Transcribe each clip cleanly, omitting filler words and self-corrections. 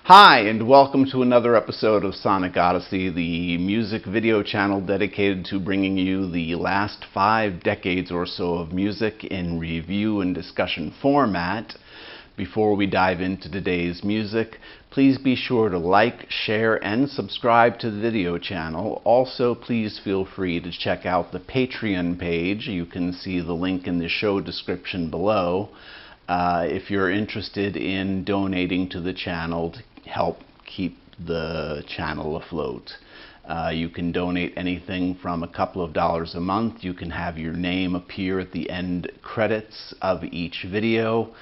Hi, and welcome to another episode of Sonic Odyssey, the music video channel dedicated to bringing you the last 5 decades or so of music in review and discussion format. Before we dive into today's music, please be sure to like, share, and subscribe to the video channel. Also, please feel free to check out the Patreon page. You can see the link in the show description below. If you're interested in donating to the channel to help keep the channel afloat. You can donate anything from a couple of dollars a month. You can have your name appear at the end credits of each video.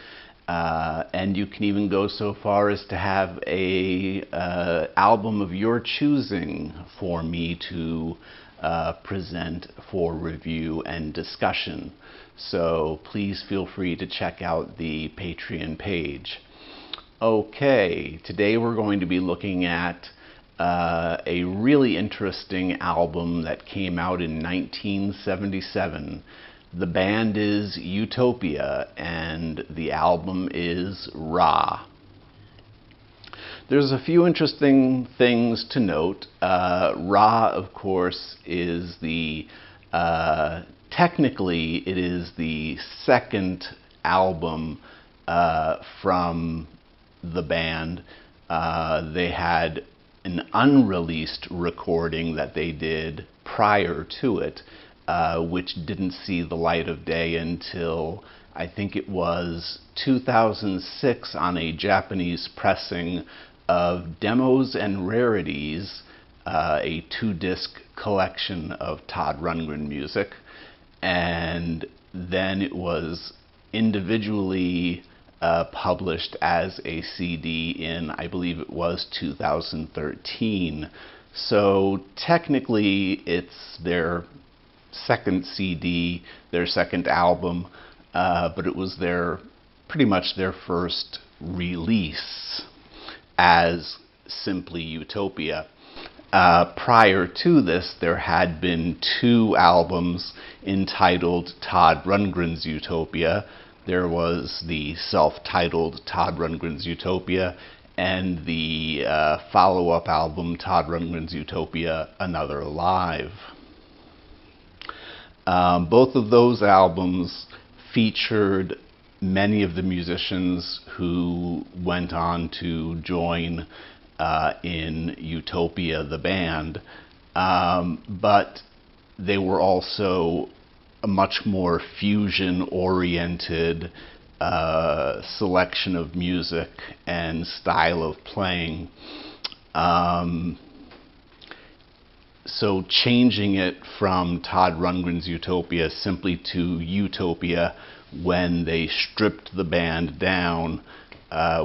And you can even go so far as to have a album of your choosing for me to present for review and discussion. So please feel free to check out the Patreon page. Okay, today we're going to be looking at a really interesting album that came out in 1977. The band is Utopia, and the album is Ra. There's a few interesting things to note. Ra, of course, is the technically it is the second album from the band. They had an unreleased recording that they did prior to it, which didn't see the light of day until I think it was 2006 on a Japanese pressing of Demos and Rarities, a 2-disc collection of Todd Rundgren music. And then it was individually published as a CD in, I believe it was 2013. So technically it's their second CD, their second album, but it was pretty much their first release as simply Utopia. Prior to this, there had been 2 albums entitled Todd Rundgren's Utopia. There was the self-titled Todd Rundgren's Utopia and the follow-up album Todd Rundgren's Utopia, Another Alive. Both of those albums featured many of the musicians who went on to join in Utopia, the band, but they were also a much more fusion-oriented selection of music and style of playing. So changing it from Todd Rundgren's Utopia simply to Utopia when they stripped the band down,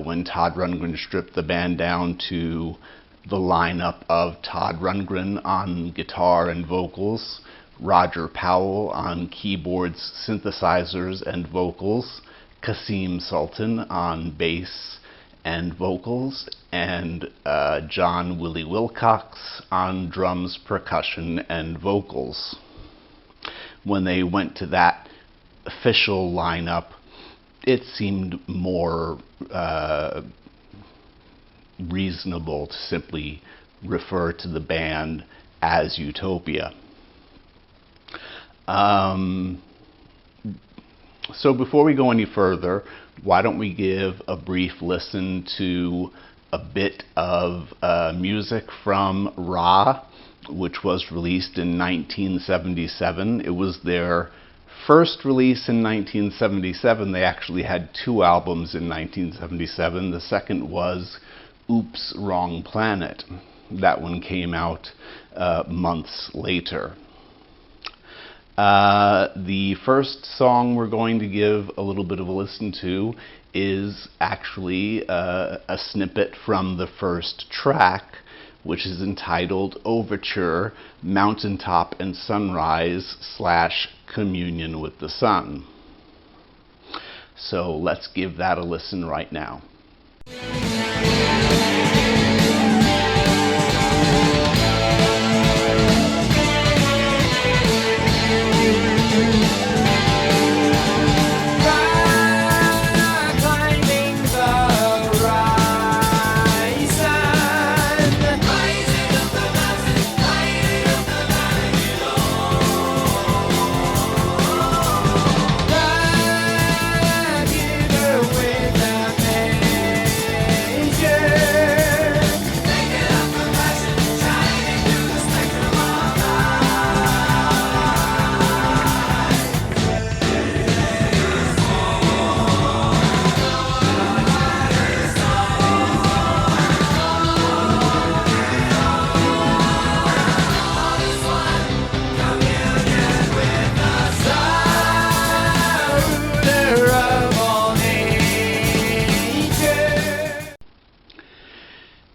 when Todd Rundgren stripped the band down to the lineup of Todd Rundgren on guitar and vocals, Roger Powell on keyboards, synthesizers, and vocals, Kasim Sultan on bass and vocals, and John Willie Wilcox on drums, percussion, and vocals. When they went to that official lineup, it seemed more reasonable to simply refer to the band as Utopia. So before we go any further, why don't we give a brief listen to a bit of music from Ra, which was released in 1977. It was their first release in 1977. They actually had 2 albums in 1977. The second was Oops, Wrong Planet. That one came out months later. The first song we're going to give a little bit of a listen to is actually a snippet from the first track, which is entitled Overture, Mountaintop and Sunrise / Communion with the Sun. So let's give that a listen right now. Climbing the rise.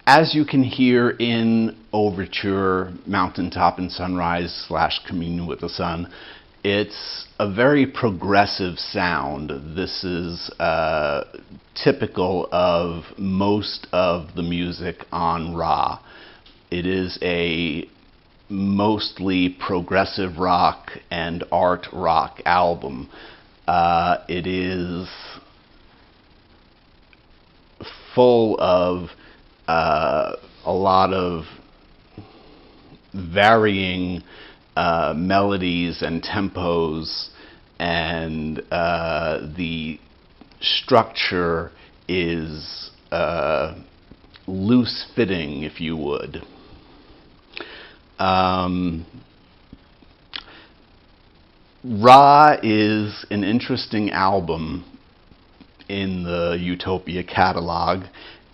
As you can hear in Overture, Mountaintop and Sunrise / Communion with the Sun, it's a very progressive sound. This is typical of most of the music on Ra. It is a mostly progressive rock and art rock album. It is full of a lot of varying melodies and tempos, and the structure is loose-fitting, if you would. Ra is an interesting album in the Utopia catalog,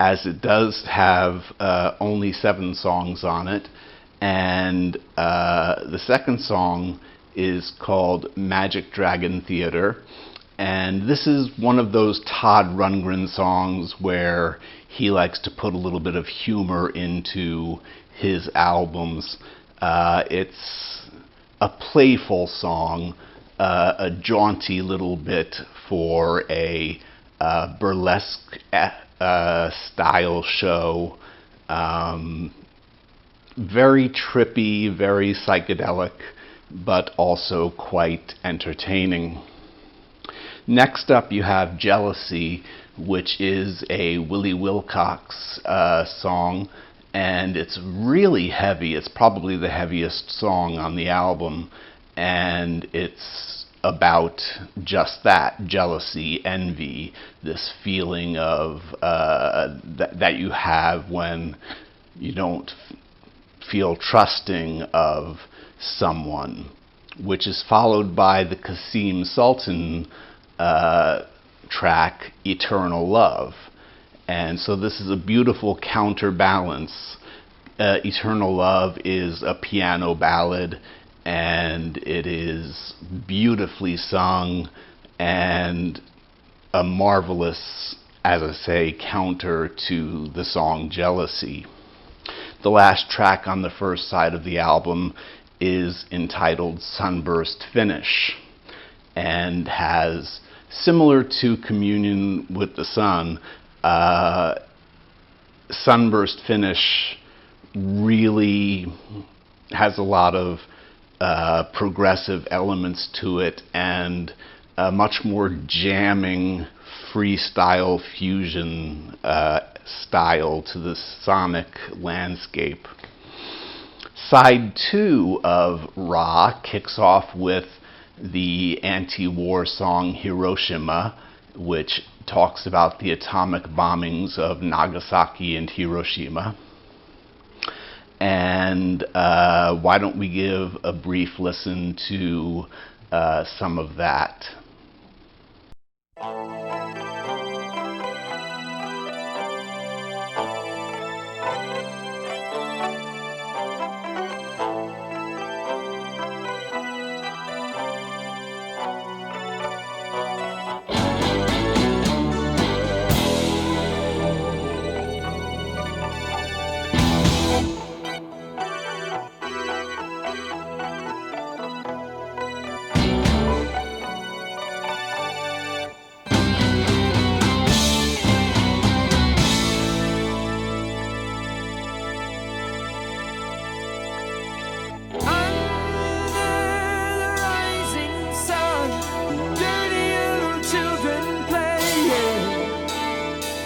as it does have only 7 songs on it, and the second song is called Magic Dragon Theater, and this is one of those Todd Rundgren songs where he likes to put a little bit of humor into his albums. It's a playful song, a jaunty little bit for a burlesque style show. Very trippy, very psychedelic, but also quite entertaining. Next up you have Jealousy, which is a Willie Wilcox song, and it's really heavy. It's probably the heaviest song on the album, and it's about just that, jealousy, envy, this feeling of that you have when you don't feel trusting of someone, which is followed by the Kasim Sultan track, Eternal Love. And so this is a beautiful counterbalance. Eternal Love is a piano ballad, and it is beautifully sung and a marvelous, as I say, counter to the song Jealousy. The last track on the first side of the album is entitled Sunburst Finish, and has, similar to Communion with the Sun, Sunburst Finish really has a lot of progressive elements to it, and a much more jamming freestyle fusion style to the sonic landscape. Side 2 of Ra kicks off with the anti-war song Hiroshima, which talks about the atomic bombings of Nagasaki and Hiroshima. And why don't we give a brief listen to some of that.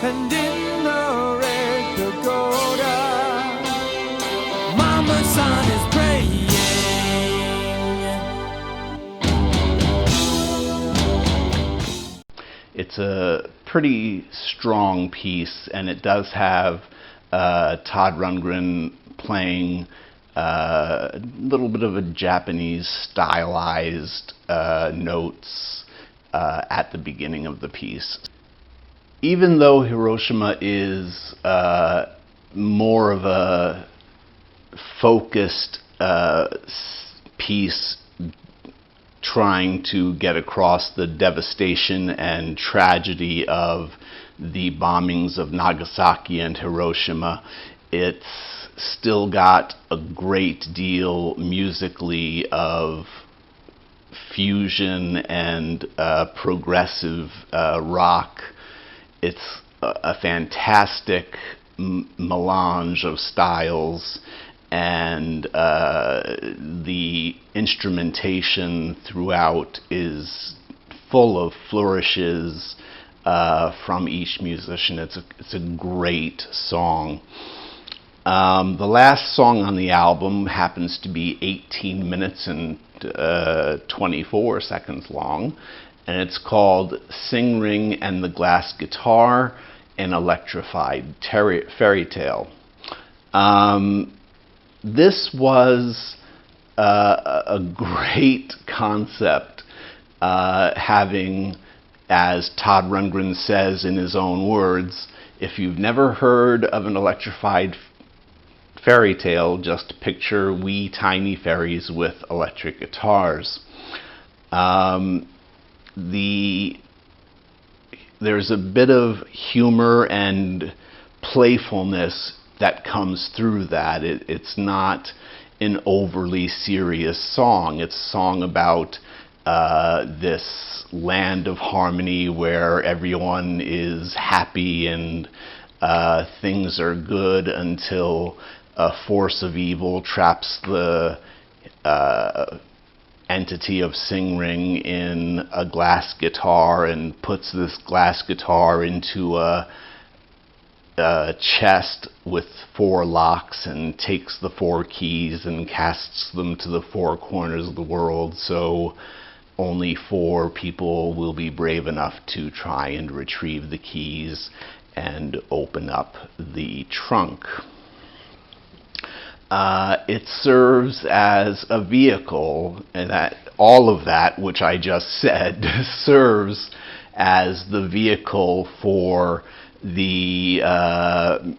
And in the red pagoda, Mama Sun is praying. It's a pretty strong piece, and it does have Todd Rundgren playing a little bit of a Japanese stylized notes at the beginning of the piece. Even though Hiroshima is more of a focused piece trying to get across the devastation and tragedy of the bombings of Nagasaki and Hiroshima, It's still got a great deal musically of fusion and progressive rock. It's a fantastic melange of styles, and the instrumentation throughout is full of flourishes from each musician. It's a great song. The last song on the album happens to be 18 minutes and 24 seconds long, and it's called Sing Ring and the Glass Guitar, an Electrified Fairy Tale. This was a great concept, having, as Todd Rundgren says in his own words, if you've never heard of an electrified fairy tale, just picture wee tiny fairies with electric guitars. There's a bit of humor and playfulness that comes through that. It's not an overly serious song. It's a song about this land of harmony where everyone is happy and things are good until a force of evil traps the entity of Sing Ring in a glass guitar and puts this glass guitar into a chest with 4 locks and takes the 4 keys and casts them to the 4 corners of the world, so only 4 people will be brave enough to try and retrieve the keys and open up the trunk. It serves as a vehicle, and that all of that which I just said serves as the vehicle for the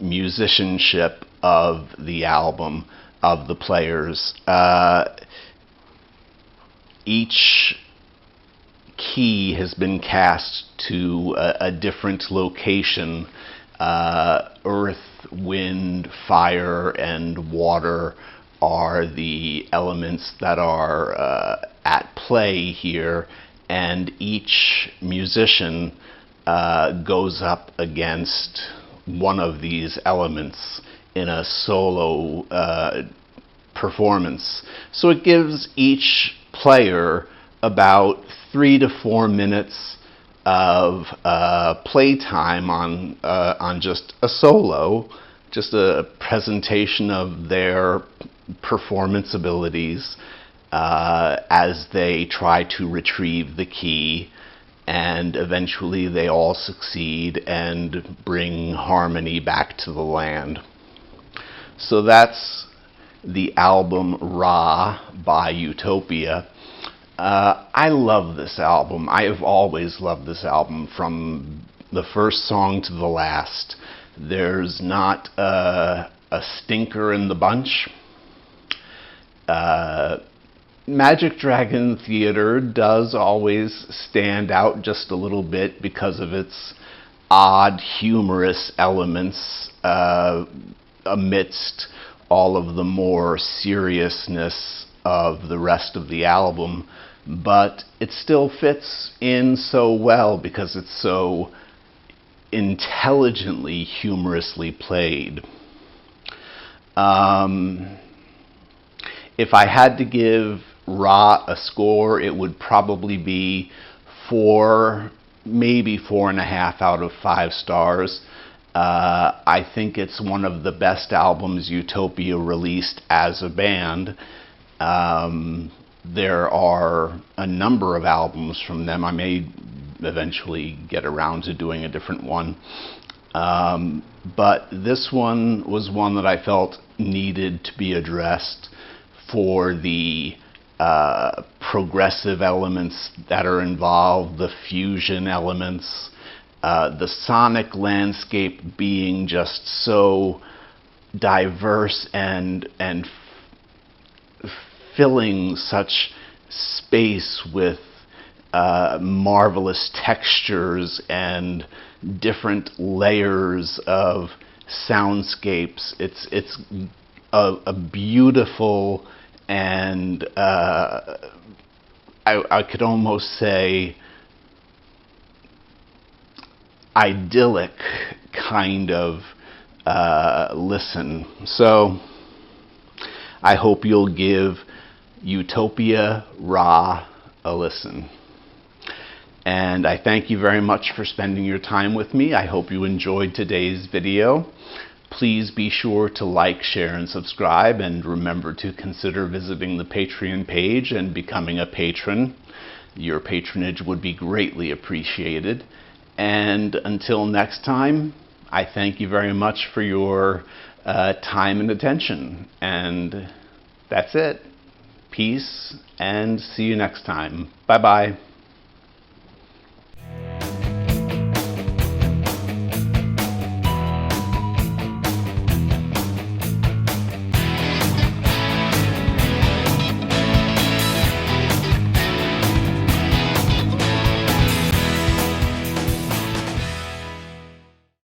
musicianship of the album, of the players. Each key has been cast to a different location. Earth, wind, fire, and water are the elements that are at play here, and each musician goes up against one of these elements in a solo performance. So it gives each player about 3 to 4 minutes of playtime on just a solo, just a presentation of their performance abilities as they try to retrieve the key, and eventually they all succeed and bring harmony back to the land. So that's the album Ra by Utopia. I love this album. I have always loved this album from the first song to the last. There's not a stinker in the bunch. Magic Dragon Theater does always stand out just a little bit because of its odd, humorous elements amidst all of the more seriousness of the rest of the album, but it still fits in so well because it's so intelligently, humorously played. If I had to give Ra a score, it would probably be 4, maybe 4.5 out of 5 stars. I think it's one of the best albums Utopia released as a band. There are a number of albums from them. I may eventually get around to doing a different one. But this one was one that I felt needed to be addressed for the progressive elements that are involved, the fusion elements, the sonic landscape being just so diverse and filling such space with marvelous textures and different layers of soundscapes. It's a beautiful and I could almost say idyllic kind of listen. So I hope you'll give Utopia Ra a listen. And I thank you very much for spending your time with me. I hope you enjoyed today's video. Please be sure to like, share, and subscribe, and remember to consider visiting the Patreon page and becoming a patron. Your patronage would be greatly appreciated. And until next time, I thank you very much for your time and attention. And that's it. Peace, and see you next time. Bye-bye.